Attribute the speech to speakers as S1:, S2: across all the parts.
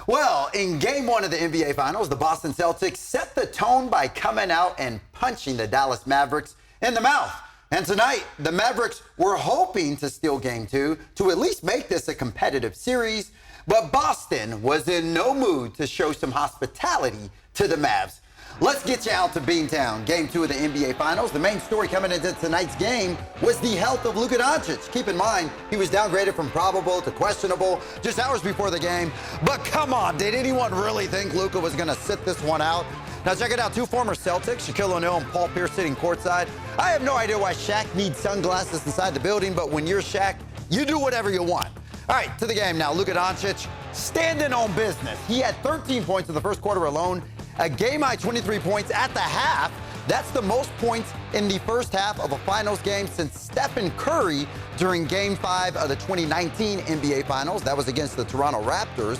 S1: Well, in Game 1 of the NBA Finals, the Boston Celtics set the tone by coming out and punching the Dallas Mavericks in the mouth. And tonight, the Mavericks were hoping to steal Game 2 to at least make this a competitive series, but Boston was in no mood to show some hospitality to the Mavs. Let's get you out to Beantown. Game 2 of the NBA Finals. The main story coming into tonight's game was the health of Luka Doncic. Keep in mind, he was downgraded from probable to questionable just hours before the game. But come on, did anyone really think Luka was going to sit this one out? Now check it out, two former Celtics, Shaquille O'Neal and Paul Pierce sitting courtside. I have no idea why Shaq needs sunglasses inside the building, but when you're Shaq, you do whatever you want. All right, to the game now. Luka Doncic standing on business. He had 13 points in the first quarter alone. A game-high 23 points at the half. That's the most points in the first half of a finals game since Stephen Curry during Game 5 of the 2019 NBA Finals. That was against the Toronto Raptors.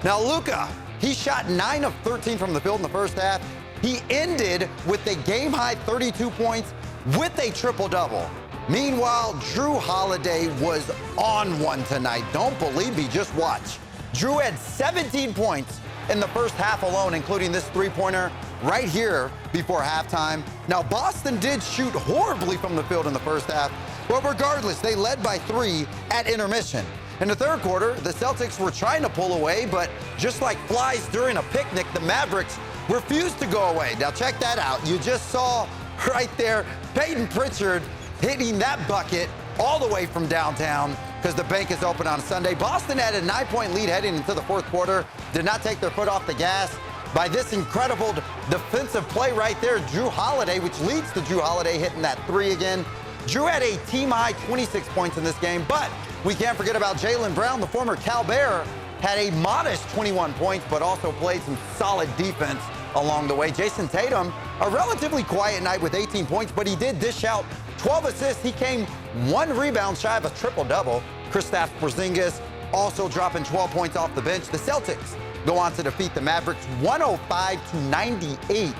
S1: Now, Luka, he shot 9 of 13 from the field in the first half. He ended with a game-high 32 points with a triple-double. Meanwhile, Jrue Holiday was on one tonight. Don't believe me, just watch. Jrue had 17 points in the first half alone, including this three-pointer right here before halftime. Now, Boston did shoot horribly from the field in the first half, but regardless, they led by 3 at intermission. In the third quarter, the Celtics were trying to pull away, but just like flies during a picnic, the Mavericks refused to go away. Now, check that out. You just saw right there Peyton Pritchard hitting that bucket all the way from downtown because the bank is open on Sunday. Boston had a 9-point lead heading into the fourth quarter, did not take their foot off the gas by this incredible defensive play right there, Jrue Holiday, which leads to Jrue Holiday hitting that 3 again. Jrue had a team-high 26 points in this game, but we can't forget about Jaylen Brown, the former Cal Bear, had a modest 21 points, but also played some solid defense along the way. Jason Tatum, a relatively quiet night with 18 points, but he did dish out 12 assists. He came 1 rebound shy of a triple-double. Kristaps Porzingis also dropping 12 points off the bench. The Celtics go on to defeat the Mavericks 105-98.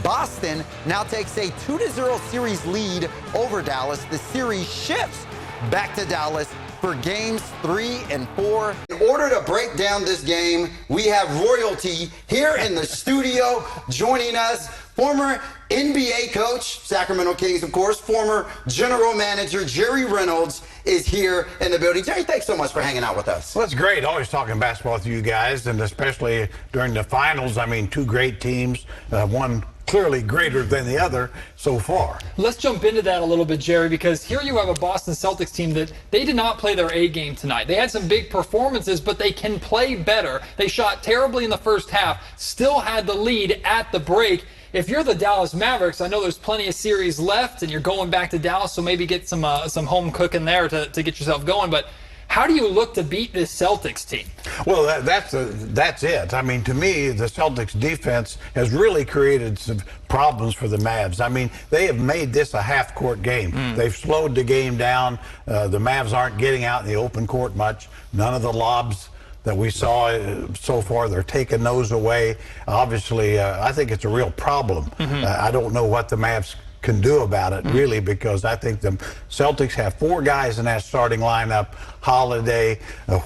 S1: Boston now takes a 2-0 series lead over Dallas. The series shifts back to Dallas for games 3 and 4. In order to break down this game, we have royalty here in the studio joining us. Former NBA coach, Sacramento Kings, of course, former general manager Jerry Reynolds is here in the building. Jerry, thanks so much for hanging out with us.
S2: Well, it's great. Always talking basketball with you guys, and especially during the finals. I mean, 2 great teams, one clearly greater than the other so far.
S3: Let's jump into that a little bit, Jerry, because here you have a Boston Celtics team that they did not play their A game tonight. They had some big performances, but they can play better. They shot terribly in the first half, still had the lead at the break. If you're the Dallas Mavericks, I know there's plenty of series left, and you're going back to Dallas, so maybe get some home cooking there to get yourself going. But how do you look to beat this Celtics team?
S2: Well, that's it. I mean, to me, the Celtics defense has really created some problems for the Mavs. I mean, they have made this a half-court game. They've slowed the game down. The Mavs aren't getting out in the open court much. None of the lobs that we saw so far, they're taking those away. Obviously, I think it's a real problem. I don't know what the Mavs can do about it, really, because I think the Celtics have 4 guys in that starting lineup. Holiday,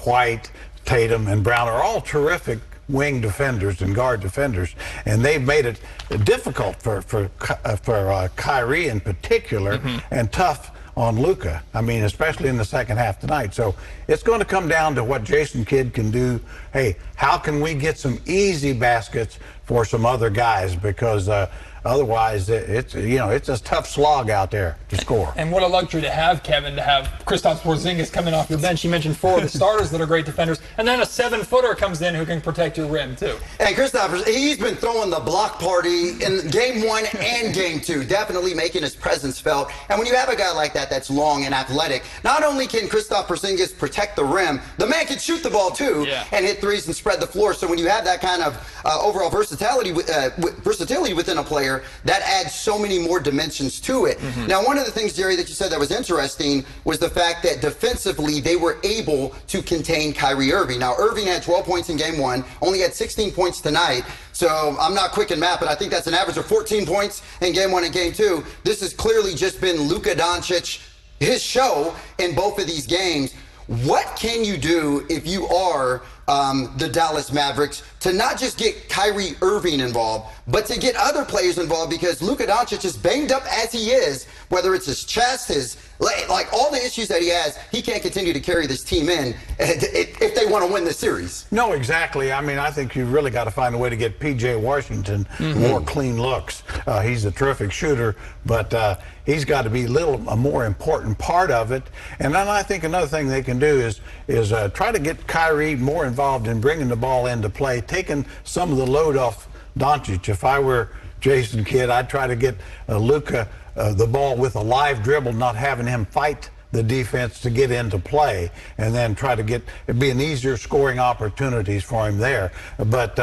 S2: White, Tatum, and Brown are all terrific wing defenders and guard defenders, and they've made it difficult for Kyrie in particular, and tough on Luka. I mean, especially in the second half tonight. So it's going to come down to what Jason Kidd can do. Hey, how can we get some easy baskets for some other guys? Because otherwise, it's a tough slog out there to score.
S3: And what a luxury to have, Kevin, to have Kristaps Porzingis coming off your bench. You mentioned 4 of the starters that are great defenders, and then a 7-footer comes in who can protect your rim, too.
S1: And Kristaps, he's been throwing the block party in Game 1 and Game 2, definitely making his presence felt. And when you have a guy like that that's long and athletic, not only can Kristaps Porzingis protect the rim, the man can shoot the ball, too, and hit threes and spread the floor. So when you have that kind of overall versatility within a player, that adds so many more dimensions to it. Now, one of the things, Jerry, that you said that was interesting was the fact that defensively they were able to contain Kyrie Irving. Now, Irving had 12 points in Game 1, only had 16 points tonight. So I'm not quick in math, but I think that's an average of 14 points in Game 1 and Game 2. This has clearly just been Luka Doncic, his show in both of these games. What can you do if you are the Dallas Mavericks to not just get Kyrie Irving involved, but to get other players involved, because Luka Doncic is banged up as he is, whether it's his chest, his like all the issues that he has, he can't continue to carry this team in if they want to win the series.
S2: No, exactly. I mean, I think you've really got to find a way to get P.J. Washington more clean looks. He's a terrific shooter, but he's got to be a more important part of it. And then I think another thing they can do is try to get Kyrie more involved in bringing the ball into play, taking some of the load off Doncic. If I were Jason Kidd, I'd try to get Luka the ball with a live dribble, not having him fight the defense to get into play, and then try to get it be an easier scoring opportunities for him there. But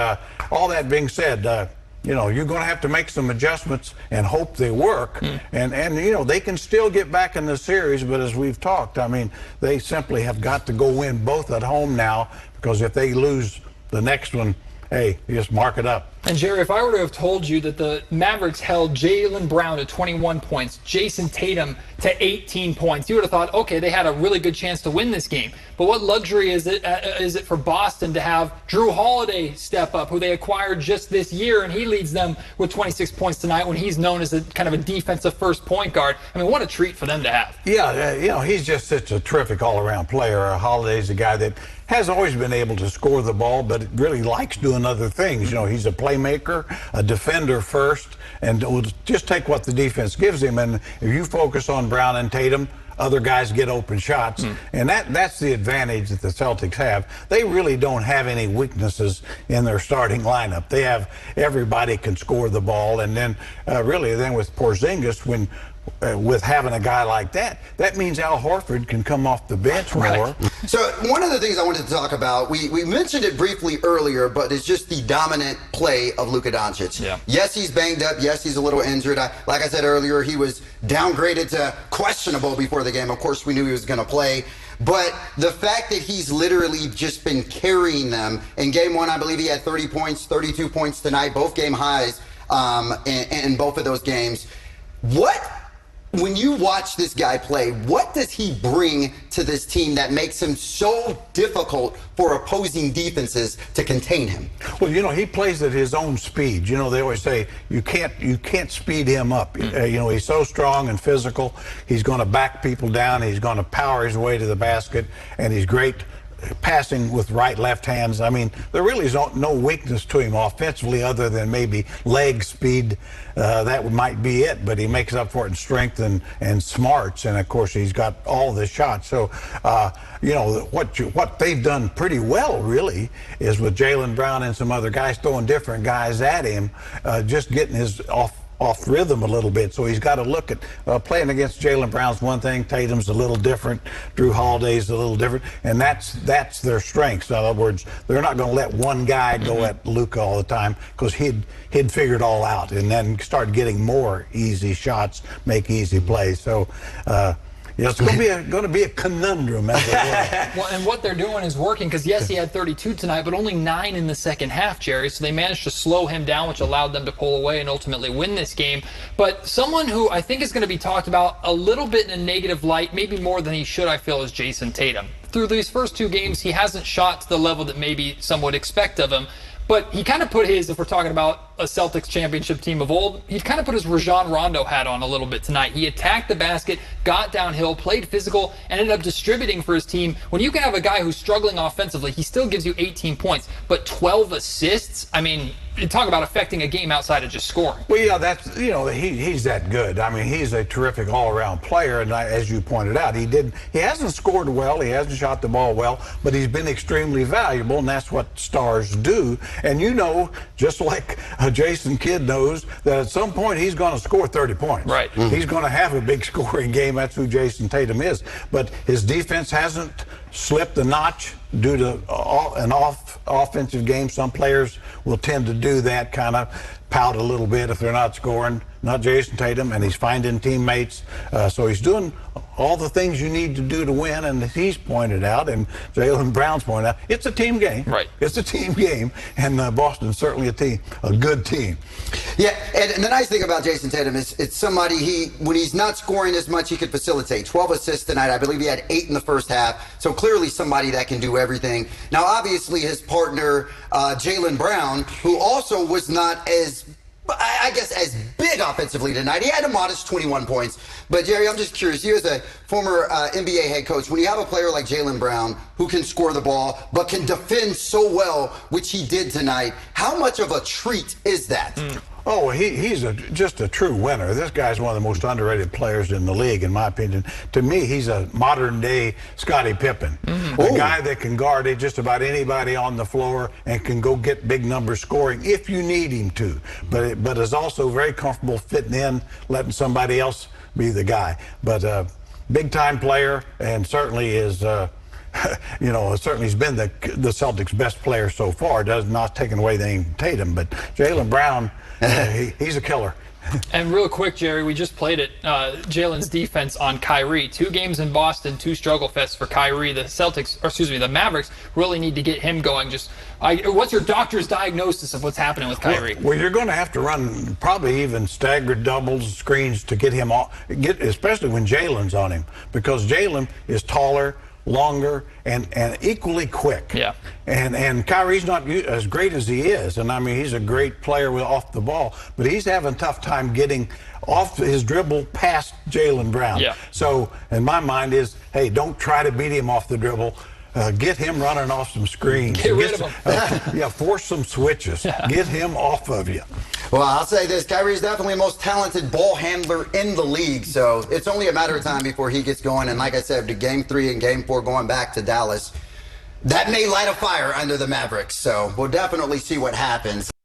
S2: all that being said, you know, you're going to have to make some adjustments and hope they work. And you know, they can still get back in the series, but as we've talked, I mean, they simply have got to go win both at home now, because if they lose the next one, hey, you just mark it up.
S3: And Jerry, if I were to have told you that the Mavericks held Jaylen Brown to 21 points, Jason Tatum to 18 points, you would have thought, okay, they had a really good chance to win this game. But what luxury is it for Boston to have Drew Holiday step up, who they acquired just this year, and he leads them with 26 points tonight when he's known as a kind of a defensive first point guard. I mean, what a treat for them to have.
S2: Yeah, you know, he's just such a terrific all-around player. Holiday's a guy that has always been able to score the ball, but really likes doing other things. You know, he's a playmaker, a defender first, and will just take what the defense gives him. And if you focus on Brown and Tatum, other guys get open shots. And that's the advantage that the Celtics have. They really don't have any weaknesses in their starting lineup. They have everybody can score the ball. And then really then with Porzingis, when with having a guy like that, that means Al Horford can come off the bench more.
S1: So one of the things I wanted to talk about, we mentioned it briefly earlier, but it's just the dominant play of Luka Doncic.
S3: Yeah.
S1: Yes, he's banged up. Yes, he's a little injured. Like I said earlier, he was downgraded to questionable before the game. Of course, we knew he was going to play. But the fact that he's literally just been carrying them. In game one, I believe he had 30 points, 32 points tonight, both game highs in both of those games. When you watch this guy play, what does he bring to this team that makes him so difficult for opposing defenses to contain him?
S2: Well, you know, he plays at his own speed. You know, they always say you can't speed him up. You know, he's so strong and physical. He's going to back people down. He's going to power his way to the basket, and he's great passing with right, left hands. I mean, there really is no weakness to him offensively other than maybe leg speed. That might be it, but he makes up for it in strength and smarts. And of course, he's got all the shots. So, you know, what they've done pretty well really is with Jaylen Brown and some other guys throwing different guys at him, just getting his off rhythm a little bit. So he's got to look at playing against Jaylen Brown's one thing, Tatum's a little different, Drew Holiday's a little different, and that's their strengths. In other words, they're not going to let one guy go at Luka all the time, because he'd figured all out and then start getting more easy shots, make easy plays. So yeah, it's going to be a conundrum, as it were.
S3: Well, and what they're doing is working, because yes, he had 32 tonight, but only 9 in the second half, Jerry. So they managed to slow him down, which allowed them to pull away and ultimately win this game. But someone who I think is going to be talked about a little bit in a negative light, maybe more than he should, I feel, is Jason Tatum. Through these first 2 games, he hasn't shot to the level that maybe some would expect of him. But he kind of put his, if we're talking about a Celtics championship team of old, he kind of put his Rajon Rondo hat on a little bit tonight. He attacked the basket, got downhill, played physical, and ended up distributing for his team. When you can have a guy who's struggling offensively, he still gives you 18 points, but 12 assists? I mean, talk about affecting a game outside of just scoring.
S2: Well, yeah, that's, you know, he's that good. I mean, he's a terrific all-around player, and as you pointed out, he hasn't scored well, he hasn't shot the ball well, but he's been extremely valuable, and that's what stars do. And you know, just like Jason Kidd knows, that at some point he's going to score 30 points.
S3: Right.
S2: He's going to have a big scoring game. That's who Jason Tatum is. But his defense hasn't slipped a notch due to an offensive game. Some players will tend to do that, kind of pout a little bit if they're not scoring. Not Jason Tatum, and he's finding teammates. So he's doing all the things you need to do to win, and he's pointed out, and Jaylen Brown's pointed out, it's a team game.
S3: Right.
S2: It's a team game, and Boston's certainly a good team.
S1: Yeah, and the nice thing about Jason Tatum is it's somebody when he's not scoring as much, he could facilitate. 12 assists tonight. I believe he had 8 in the first half. So clearly clearly somebody that can do everything. Now, obviously, his partner, Jaylen Brown, who also was not as, I guess, as big offensively tonight. He had a modest 21 points. But, Jerry, I'm just curious. You as a former NBA head coach, when you have a player like Jaylen Brown who can score the ball but can defend so well, which he did tonight, how much of a treat is that?
S2: Oh, he's just a true winner. This guy's one of the most underrated players in the league, in my opinion. To me, he's a modern-day Scottie Pippen, a guy that can guard just about anybody on the floor and can go get big numbers scoring if you need him to. But is also very comfortable fitting in, letting somebody else be the guy. But big-time player, and certainly is. Certainly he's been the Celtics' best player so far. Does not taking away the name Tatum, but Jaylen Brown, he's a killer.
S3: And real quick, Jerry, we just played it. Jalen's defense on Kyrie. 2 games in Boston, 2 struggle fests for Kyrie. The Mavericks really need to get him going. What's your doctor's diagnosis of what's happening with Kyrie?
S2: Well, you're going to have to run probably even staggered doubles, screens to get him off, especially when Jalen's on him, because Jalen is taller, longer, and equally quick.
S3: Yeah.
S2: And Kyrie's not as great as he is. And I mean, he's a great player off the ball, but he's having a tough time getting off his dribble past Jaylen Brown.
S3: Yeah.
S2: So in my mind is, hey, don't try to beat him off the dribble. Get him running off some screens.
S3: Get rid of him.
S2: Force some switches. Get him off of you.
S1: Well, I'll say this. Kyrie's definitely the most talented ball handler in the league, so it's only a matter of time before he gets going. And like I said, to Game 3 and Game 4 going back to Dallas, that may light a fire under the Mavericks. So we'll definitely see what happens.